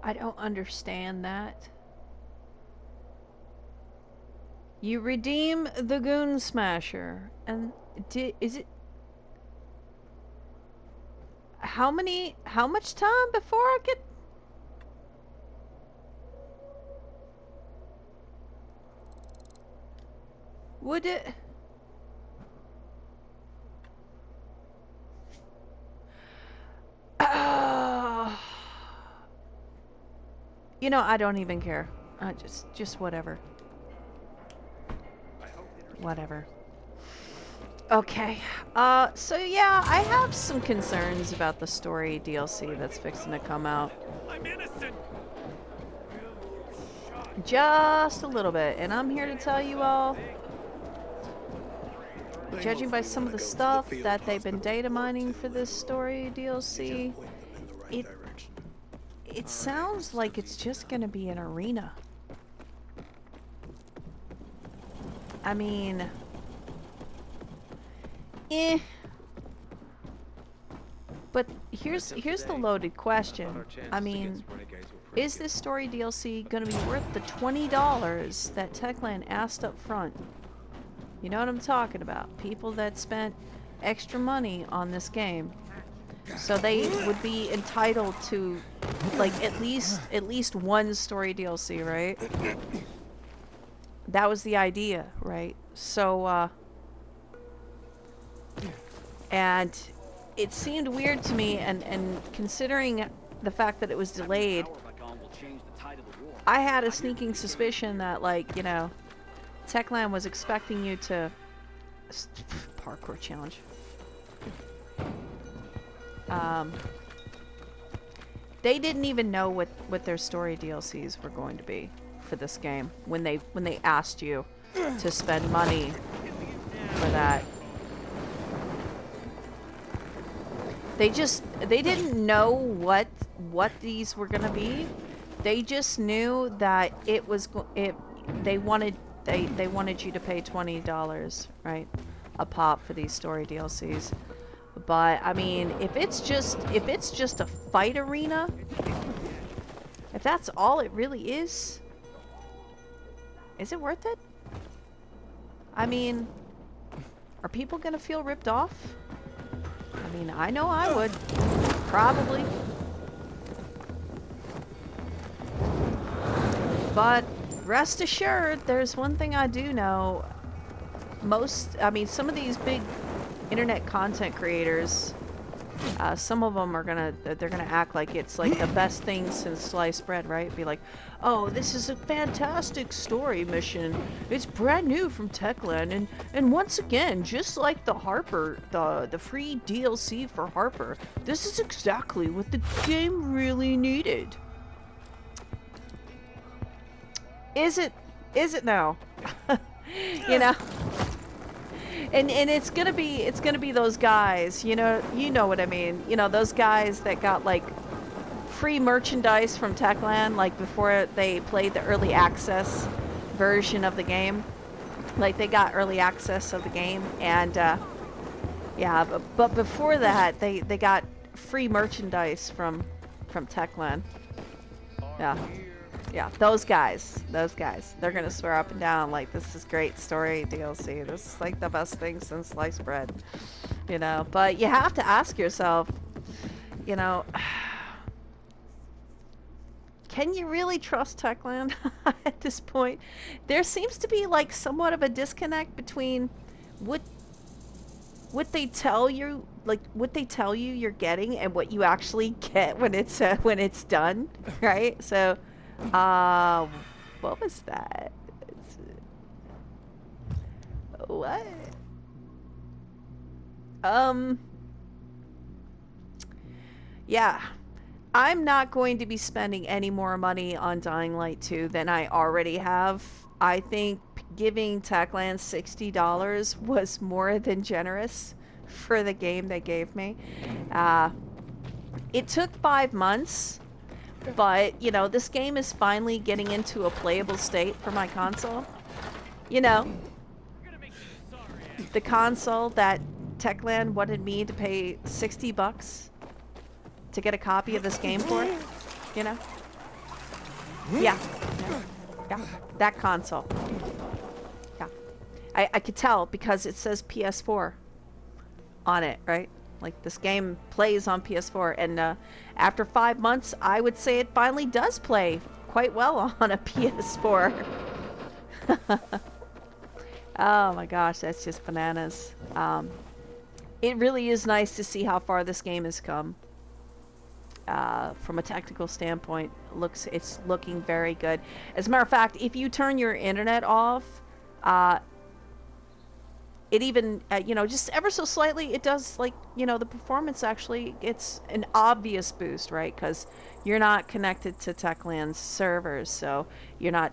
I don't understand that. You redeem the Goon Smasher, and is it how much time before I get? Would it? You know, I don't even care. Just whatever. Whatever. Okay. So yeah, I have some concerns about the story DLC that's fixing to come out. I'm innocent. Just a little bit, and I'm here to tell you all, judging by some of the stuff that they've been data mining for this story DLC, it sounds like it's just gonna be an arena. I mean, but here's the loaded question. I mean, is this story DLC gonna be worth the $20 that Techland asked up front? You know what I'm talking about? People that spent extra money on this game. So they would be entitled to like at least one story DLC, right? That was the idea, right? So and it seemed weird to me, and considering the fact that it was delayed, I had a sneaking suspicion that, like, you know, Techland was expecting you to parkour challenge. They didn't even know what their story DLCs were going to be for this game when they asked you to spend money for that. They didn't know what these were gonna be. They just knew that it was they wanted you to pay $20, right, a pop for these story DLCs. But I mean, if it's just a fight arena, if that's all it really is it worth it? I mean, are people gonna feel ripped off? I mean, I know I would. Probably. But rest assured, there's one thing I do know. Some of these big internet content creators, some of them they're gonna act like it's like the best thing since sliced bread, right? Be like, oh, this is a fantastic story mission. It's brand new from Techland, and once again, just like the Harper, the free DLC for Harper, this is exactly what the game really needed. Is it now? You know? And it's gonna be those guys, you know what I mean. You know, those guys that got like free merchandise from Techland, like before they played the early access version of the game. Like they got early access of the game, and yeah, but before that they got free merchandise from Techland. Yeah, those guys, they're gonna swear up and down like this is great story DLC. This is like the best thing since sliced bread, you know. But you have to ask yourself, you know, can you really trust Techland at this point? There seems to be like somewhat of a disconnect between what they tell you, like what they tell you you're getting, and what you actually get when it's done, right? So. What was that? What? Yeah. I'm not going to be spending any more money on Dying Light 2 than I already have. I think giving Techland $60 was more than generous for the game they gave me. It took 5 months. But, you know, this game is finally getting into a playable state for my console. You know, the console that Techland wanted me to pay $60 to get a copy of this game for, you know? Yeah. Yeah. That console. Yeah. I could tell because it says PS4 on it, right? Like this game plays on PS4, and after 5 months, I would say it finally does play quite well on a PS4. Oh my gosh, that's just bananas. It really is nice to see how far this game has come. From a technical standpoint, it's looking very good. As a matter of fact, if you turn your internet off, it even, just ever so slightly, it does, like, the performance actually, it's an obvious boost, right? Because you're not connected to Techland's servers, so you're not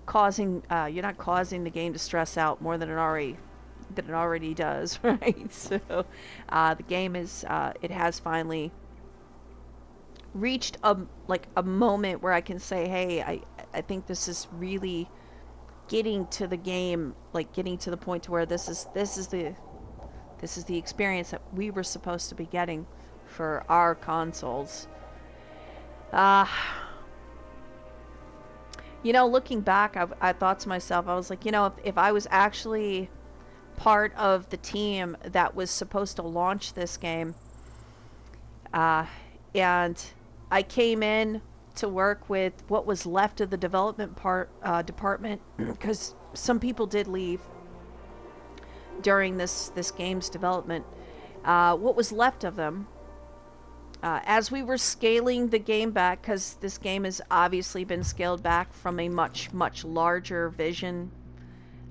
causing the game to stress out more than it already does, right? So the game it has finally reached a moment where I can say, hey, I think this is really getting to the game, like getting to the point to where this is the experience that we were supposed to be getting for our consoles. Looking back, I thought to myself, I was like, if I was actually part of the team that was supposed to launch this game, and I came in to work with what was left of the development department, because some people did leave during this game's development. What was left of them, as we were scaling the game back, because this game has obviously been scaled back from a much, much larger vision.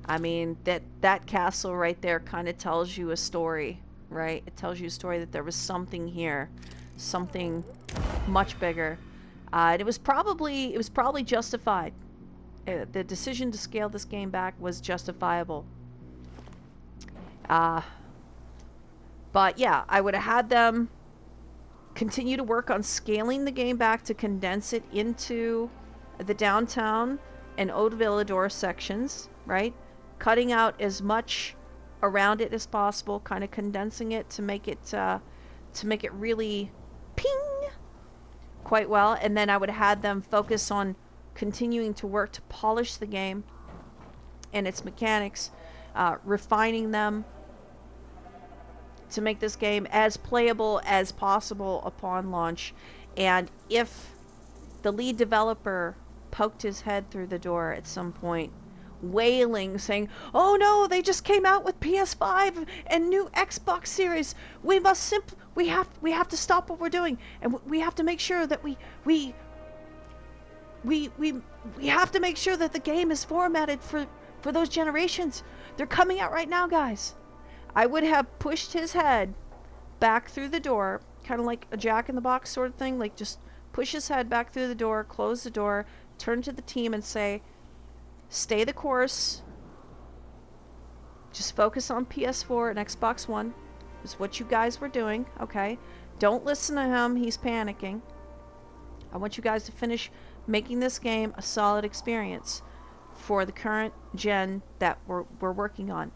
I mean, that castle right there kind of tells you a story, right? It tells you a story that there was something here, something much bigger. And it was probably justified. The decision to scale this game back was justifiable. But yeah, I would have had them continue to work on scaling the game back to condense it into the downtown and Haute Villador sections, right? Cutting out as much around it as possible, kind of condensing it to make it really ping quite well. And then I would have had them focus on continuing to work to polish the game and its mechanics, refining them to make this game as playable as possible upon launch. And if the lead developer poked his head through the door at some point, wailing, saying, "Oh no, they just came out with PS5 and new Xbox Series. We have to stop what we're doing, and we have to make sure that we have to make sure that the game is formatted for those generations. They're coming out right now, guys." I would have pushed his head back through the door, kind of like a Jack-in-the-Box sort of thing, like just push his head back through the door, close the door, turn to the team and say, "Stay the course. Just focus on PS4 and Xbox One. Is what you guys were doing, okay? Don't listen to him. He's panicking. I want you guys to finish making this game a solid experience for the current gen that we're working on."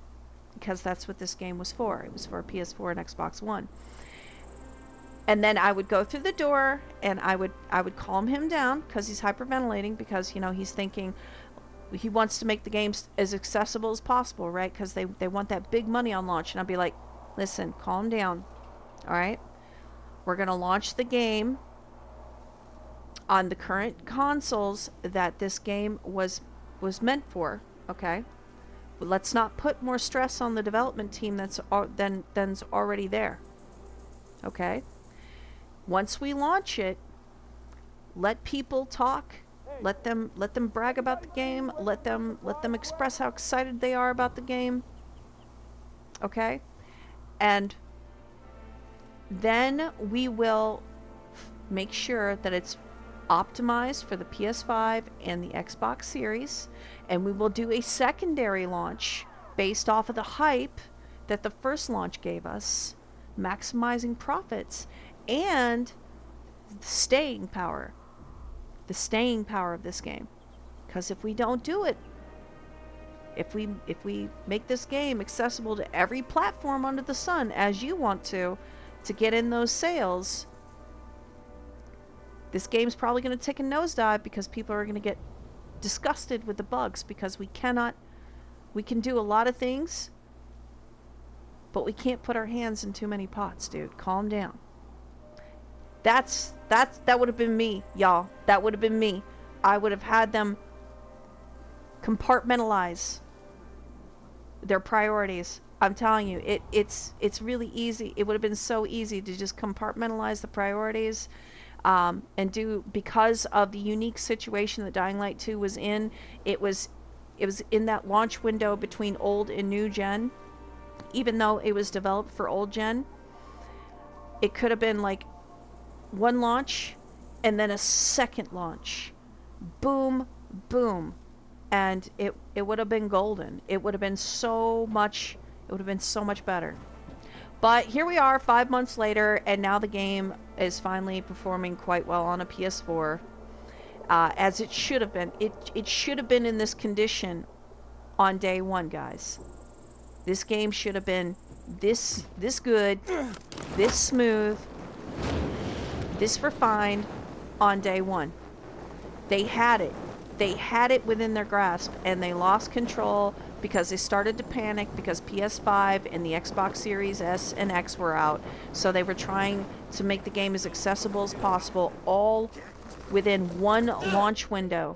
Because that's what this game was for. It was for PS4 and Xbox One. And then I would go through the door and I would calm him down, because he's hyperventilating, because he's thinking he wants to make the games as accessible as possible, right? Because they want that big money on launch. And I'd be like, "Listen, calm down. All right? We're going to launch the game on the current consoles that this game was meant for, okay? Let's not put more stress on the development team than's already there. Okay? Once we launch it, let people talk. Let them brag about the game. Let them express how excited they are about the game. Okay? And then we will make sure that it's optimized for the PS5 and the Xbox Series, and we will do a secondary launch based off of the hype that the first launch gave us, maximizing profits and the staying power of this game. Because if we don't do it, if we make this game accessible to every platform under the sun, as you want to get in those sales, This game's probably going to take a nosedive because people are going to get disgusted with the bugs because we can do a lot of things, but we can't put our hands in too many pots, dude. Calm down. That would have been me, y'all. That would have been me. I would have had them compartmentalize their priorities. I'm telling you, it's really easy. It would have been so easy to just compartmentalize the priorities, and do, because of the unique situation that Dying Light 2 was in. It was in that launch window between old and new gen. Even though it was developed for old gen, it could have been like one launch and then a second launch. Boom, boom. And it would have been golden. It would have been so much better. But here we are 5 months later, and now the game is finally performing quite well on a PS4, as it should have been. It should have been in this condition on day one, guys. This game should have been this good, this smooth, this refined on day one. They had it. They had it within their grasp, and they lost control because they started to panic because PS5 and the Xbox Series S and X were out. So they were trying to make the game as accessible as possible, all within one launch window.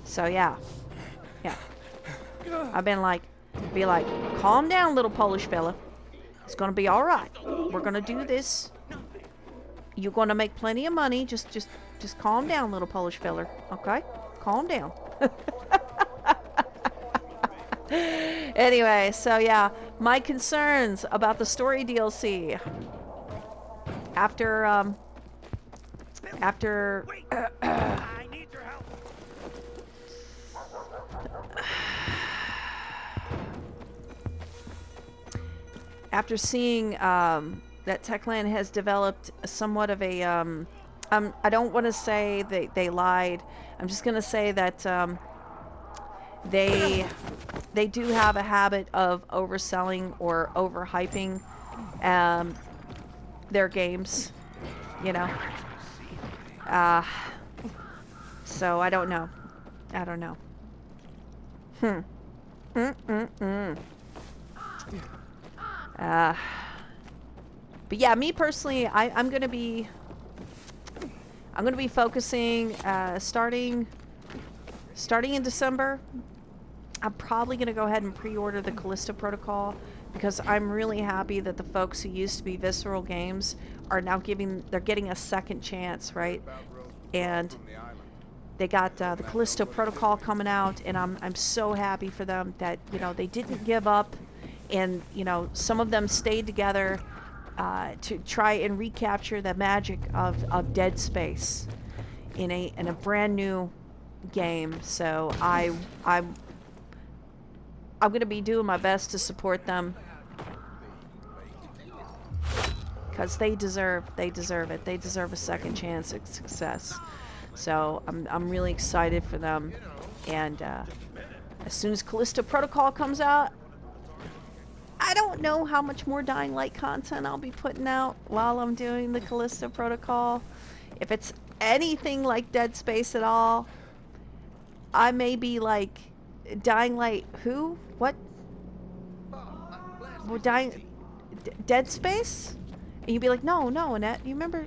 So yeah. I've been like, calm down, little Polish fella. It's gonna be all right. We're gonna do this. You're gonna make plenty of money. Just calm down, little Polish fella. Okay? Calm down. Anyway, so yeah, my concerns about the story DLC. After I need your help. after seeing that Techland has developed somewhat of a I don't want to say they lied. I'm just going to say that they do have a habit of overselling or overhyping their games, you know. So I don't know. But yeah, me personally, I'm gonna be focusing starting in December. I'm probably gonna go ahead and pre-order the Callisto Protocol because I'm really happy that the folks who used to be Visceral Games are now getting a second chance, right? And they got the Callisto Protocol coming out, and I'm so happy for them that, you know, they didn't give up, and, you know, some of them stayed together to try and recapture the magic of Dead Space in a brand new game. So I'm gonna be doing my best to support them because they deserve it. They deserve a second chance at success. So I'm really excited for them, and as soon as Callisto Protocol comes out, I don't know how much more Dying Light content I'll be putting out while I'm doing the Callisto Protocol. If it's anything like Dead Space at all, I may be like, Dying Light who? What? Well, Dead Space? And you'd be like, no, Annette, you remember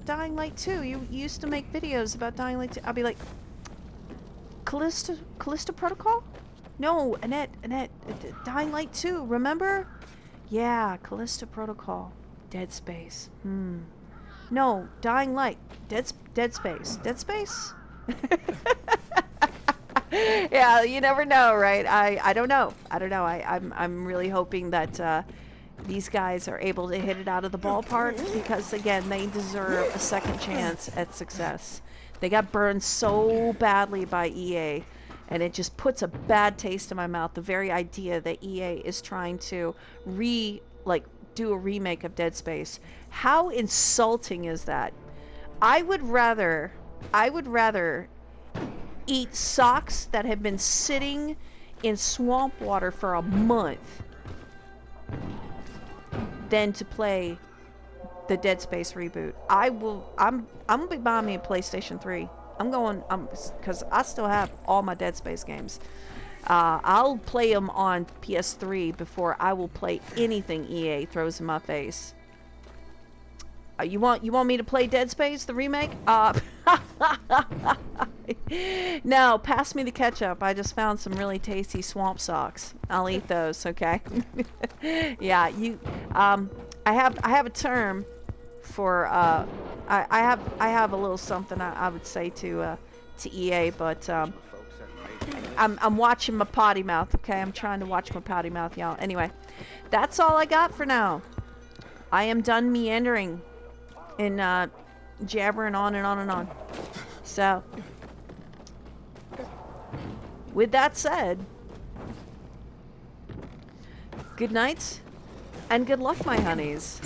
Dying Light 2? You used to make videos about Dying Light 2. I'll be like, Callisto Protocol? No, Annette, Dying Light 2, remember? Yeah, Callisto Protocol, Dead Space. No, Dying Light, Dead Space. Dead Space? Yeah, you never know, right? I don't know. I'm really hoping that these guys are able to hit it out of the ballpark because, again, they deserve a second chance at success. They got burned so badly by EA, and it just puts a bad taste in my mouth, the very idea that EA is trying to do a remake of Dead Space. How insulting is that? I would rather eat socks that have been sitting in swamp water for a month than to play the Dead Space reboot. I'm gonna be buying me a PlayStation 3. Because I still have all my Dead Space games. I'll play them on PS3 before I will play anything EA throws in my face. You want me to play Dead Space, the remake? No, pass me the ketchup. I just found some really tasty swamp socks. I'll eat those, okay? Yeah, I have a term for I have a little something I would say to EA, but I'm watching my potty mouth, okay? I'm trying to watch my potty mouth, y'all. Anyway, that's all I got for now. I am done meandering and jabbering on and on and on. So, with that said, good night and good luck, my honeys.